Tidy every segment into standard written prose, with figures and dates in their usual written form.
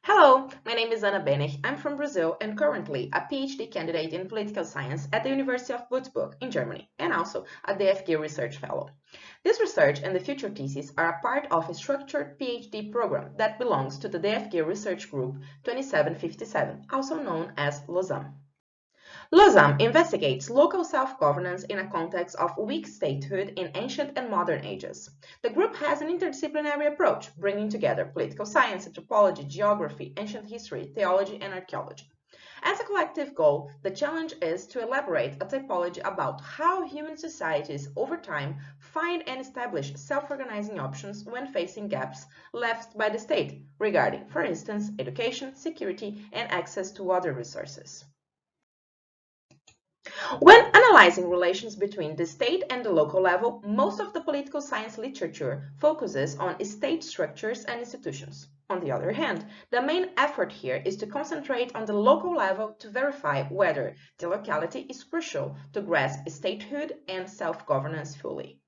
Hello, my name is Bennech. I'm from Brazil and currently a PhD candidate in political science at the University of Würzburg in Germany and also a DFG research fellow. This research and the future thesis are a part of a structured PhD program that belongs to the DFG Research Group 2757, also known as LOSAM. LOSAM investigates local self-governance in a context of weak statehood in ancient and modern ages. The group has an interdisciplinary approach, bringing together political science, anthropology, geography, ancient history, theology, and archaeology. As a collective goal, the challenge is to elaborate a typology about how human societies over time find and establish self-organizing options when facing gaps left by the state regarding, for instance, education, security, and access to water resources. When analyzing relations between the state and the local level, most of the political science literature focuses on state structures and institutions. On the other hand, the main effort here is to concentrate on the local level to verify whether the locality is crucial to grasp statehood and self-governance fully.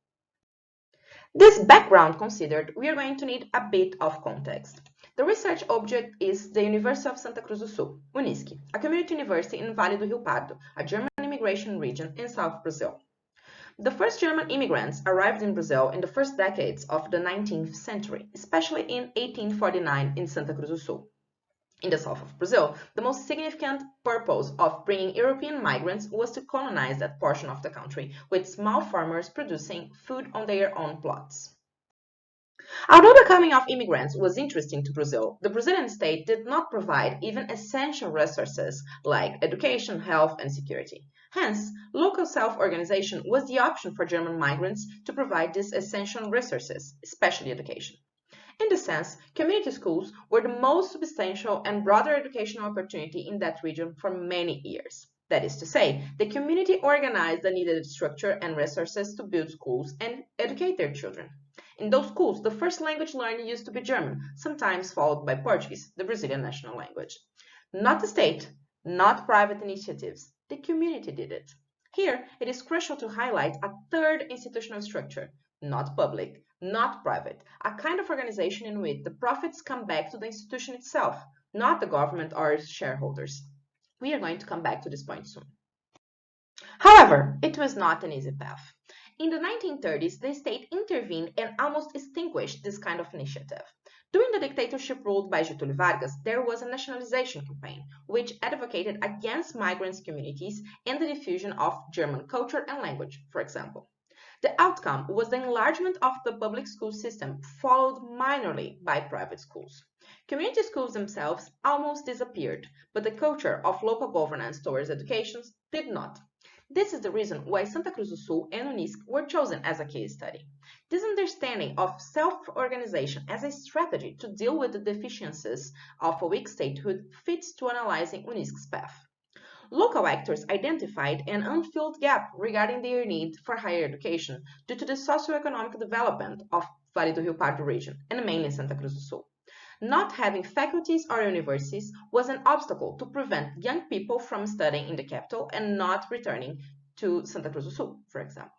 This background considered, we are going to need a bit of context. The research object is the University of Santa Cruz do Sul, UNISC, a community university in Vale do Rio Pardo, a German immigration region in South Brazil. The first German immigrants arrived in Brazil in the first decades of the 19th century, especially in 1849 in Santa Cruz do Sul. In the south of Brazil, the most significant purpose of bringing European migrants was to colonize that portion of the country, with small farmers producing food on their own plots. Although the coming of immigrants was interesting to Brazil, the Brazilian state did not provide even essential resources like education, health, and security. Hence, local self-organization was the option for German migrants to provide these essential resources, especially education. In this sense, community schools were the most substantial and broader educational opportunity in that region for many years. That is to say, the community organized the needed structure and resources to build schools and educate their children. In those schools, the first language learned used to be German, sometimes followed by Portuguese, the Brazilian national language. Not the state, not private initiatives, the community did it. Here, it is crucial to highlight a third institutional structure, not public, not private, a kind of organization in which the profits come back to the institution itself, not the government or its shareholders. We are going to come back to this point soon. However, it was not an easy path. In the 1930s, the state intervened and almost extinguished this kind of initiative. During the dictatorship ruled by Getúlio Vargas, there was a nationalization campaign, which advocated against migrant communities and the diffusion of German culture and language, for example. The outcome was the enlargement of the public school system, followed minorly by private schools. Community schools themselves almost disappeared, but the culture of local governance towards education did not. This is the reason why Santa Cruz do Sul and UNISC were chosen as a case study. This understanding of self-organization as a strategy to deal with the deficiencies of a weak statehood fits to analyzing UNISC's path. Local actors identified an unfilled gap regarding their need for higher education due to the socioeconomic development of Vale do Rio Pardo region, and mainly Santa Cruz do Sul. Not having faculties or universities was an obstacle to prevent young people from studying in the capital and not returning to Santa Cruz do Sul, for example.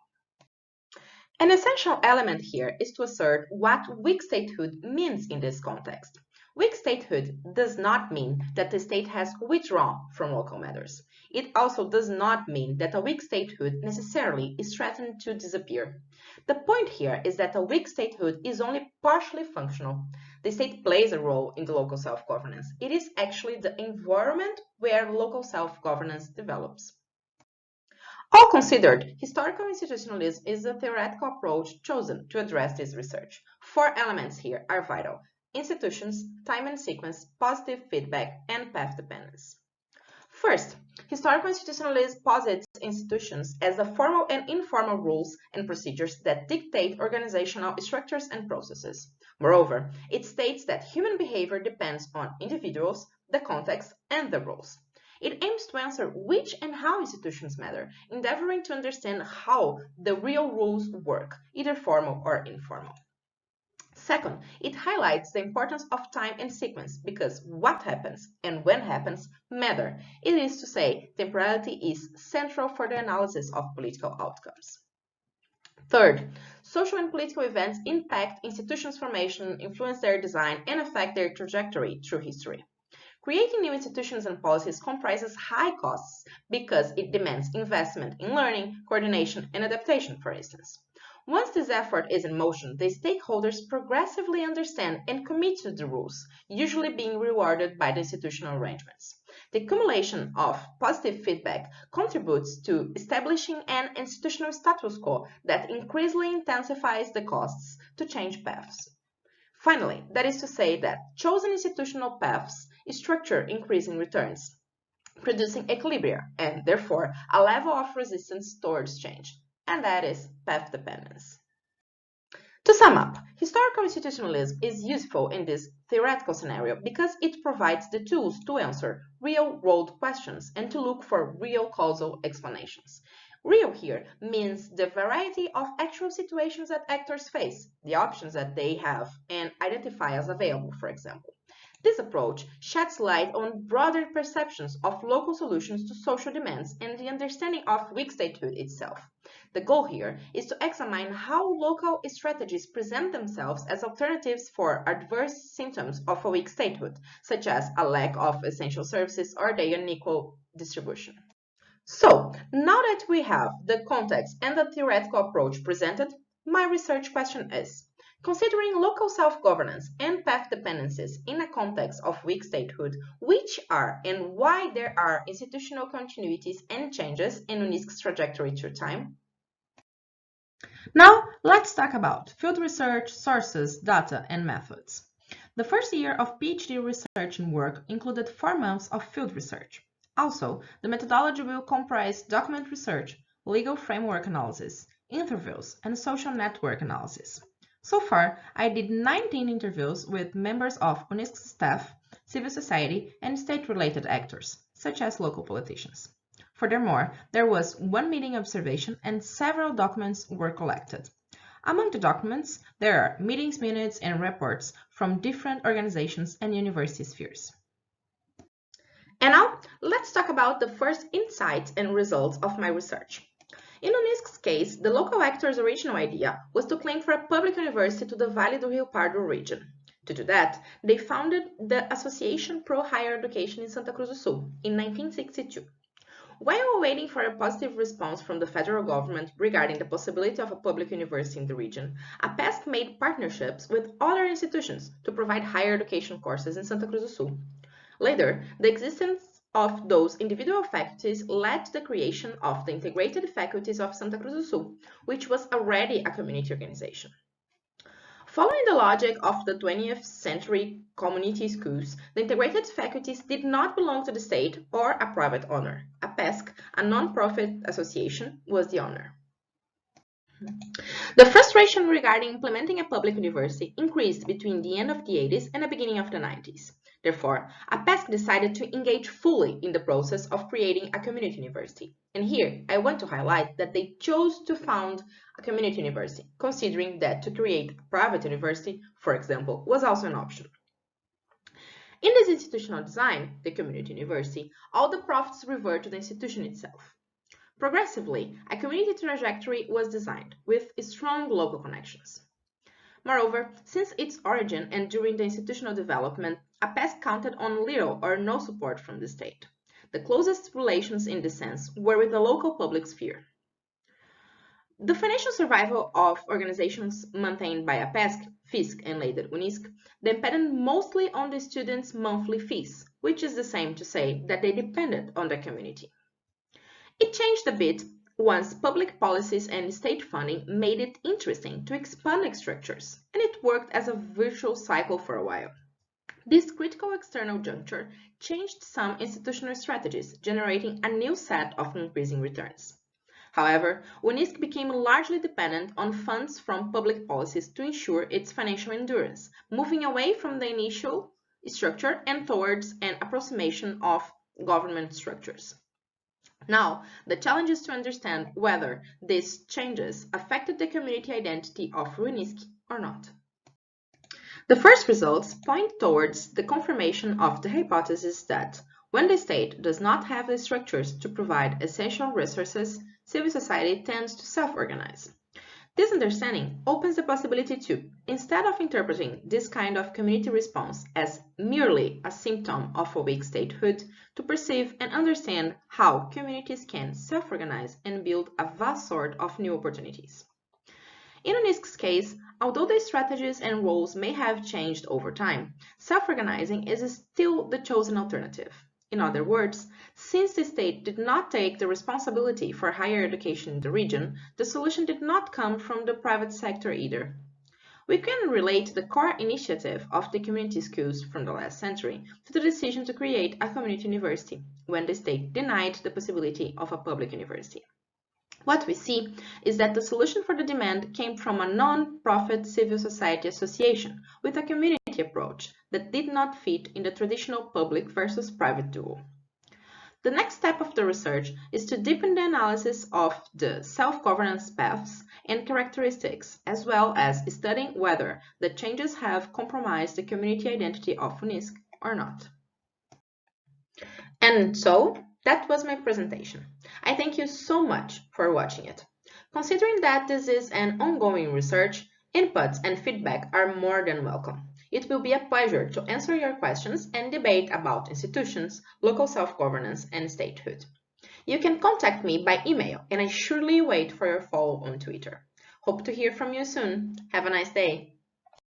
An essential element here is to assert what weak statehood means in this context. Weak statehood does not mean that the state has withdrawn from local matters. It also does not mean that a weak statehood necessarily is threatened to disappear. The point here is that a weak statehood is only partially functional. The state plays a role in the local self-governance. It is actually the environment where local self-governance develops. All considered, historical institutionalism is the theoretical approach chosen to address this research. Four elements here are vital: institutions, time and sequence, positive feedback, and path dependence. First, historical institutionalism posits institutions as the formal and informal rules and procedures that dictate organizational structures and processes. Moreover, it states that human behavior depends on individuals, the context, and the rules. It aims to answer which and how institutions matter, endeavoring to understand how the real rules work, either formal or informal. Second, it highlights the importance of time and sequence because what happens and when happens matter. It is to say, temporality is central for the analysis of political outcomes. Third, social and political events impact institutions' formation, influence their design, and affect their trajectory through history. Creating new institutions and policies comprises high costs because it demands investment in learning, coordination, and adaptation, for instance. Once this effort is in motion, the stakeholders progressively understand and commit to the rules, usually being rewarded by the institutional arrangements. The accumulation of positive feedback contributes to establishing an institutional status quo that increasingly intensifies the costs to change paths. Finally, that is to say that chosen institutional paths structure increasing returns, producing equilibria and, therefore, a level of resistance towards change, and that is path dependence. To sum up, historical institutionalism is useful in this theoretical scenario because it provides the tools to answer real-world questions and to look for real causal explanations. Real here means the variety of actual situations that actors face, the options that they have, and identify as available, for example. This approach sheds light on broader perceptions of local solutions to social demands and the understanding of weak statehood itself. The goal here is to examine how local strategies present themselves as alternatives for adverse symptoms of a weak statehood, such as a lack of essential services or the unequal distribution. So, now that we have the context and the theoretical approach presented, my research question is, considering local self-governance and path dependencies in a context of weak statehood, which are and why there are institutional continuities and changes in UNISC's trajectory through time? Now, let's talk about field research, sources, data, and methods. The first year of PhD research and work included 4 months of field research. Also, the methodology will comprise document research, legal framework analysis, interviews, and social network analysis. So far, I did 19 interviews with members of UNISC staff, civil society, and state-related actors, such as local politicians. Furthermore, there was 1 meeting observation and several documents were collected. Among the documents, there are meetings minutes and reports from different organizations and university spheres. And now, let's talk about the first insights and results of my research. In UNISC's case, the local actors' original idea was to claim for a public university to the Vale do Rio Pardo region. To do that, they founded the Association Pro Higher Education in Santa Cruz do Sul in 1962. While waiting for a positive response from the federal government regarding the possibility of a public university in the region, APESC made partnerships with other institutions to provide higher education courses in Santa Cruz do Sul. Later, the existence of those individual faculties led to the creation of the Integrated Faculties of Santa Cruz do Sul, which was already a community organization. Following the logic of the 20th century community schools, the integrated faculties did not belong to the state or a private owner. APESC, a non-profit association, was the owner. The frustration regarding implementing a public university increased between the end of the 80s and the beginning of the 90s. Therefore, APESC decided to engage fully in the process of creating a community university. And here, I want to highlight that they chose to found a community university, considering that to create a private university, for example, was also an option. In this institutional design, the community university, all the profits revert to the institution itself. Progressively, a community trajectory was designed, with strong local connections. Moreover, since its origin and during the institutional development, APESC counted on little or no support from the state. The closest relations in this sense were with the local public sphere. The financial survival of organizations maintained by APESC, FISC, and later UNISC depended mostly on the students' monthly fees, which is the same to say that they depended on the community. It changed a bit once public policies and state funding made it interesting to expand its structures, and it worked as a virtuous cycle for a while. This critical external juncture changed some institutional strategies, generating a new set of increasing returns. However, UNISC became largely dependent on funds from public policies to ensure its financial endurance, moving away from the initial structure and towards an approximation of government structures. Now, the challenge is to understand whether these changes affected the community identity of UNISC or not. The first results point towards the confirmation of the hypothesis that when the state does not have the structures to provide essential resources, civil society tends to self-organize. This understanding opens the possibility to, instead of interpreting this kind of community response as merely a symptom of a weak statehood, to perceive and understand how communities can self-organize and build a vast sort of new opportunities. In UNISC's case, although the strategies and roles may have changed over time, self-organizing is still the chosen alternative. In other words, since the state did not take the responsibility for higher education in the region, the solution did not come from the private sector either. We can relate the core initiative of the community schools from the last century to the decision to create a community university, when the state denied the possibility of a public university. What we see is that the solution for the demand came from a non-profit civil society association with a community approach that did not fit in the traditional public versus private duo. The next step of the research is to deepen the analysis of the self-governance paths and characteristics, as well as studying whether the changes have compromised the community identity of UNISC or not. And so, that was my presentation. I thank you so much for watching it. Considering that this is an ongoing research, inputs and feedback are more than welcome. It will be a pleasure to answer your questions and debate about institutions, local self-governance, and statehood. You can contact me by email, and I surely wait for your follow on Twitter. Hope to hear from you soon. Have a nice day.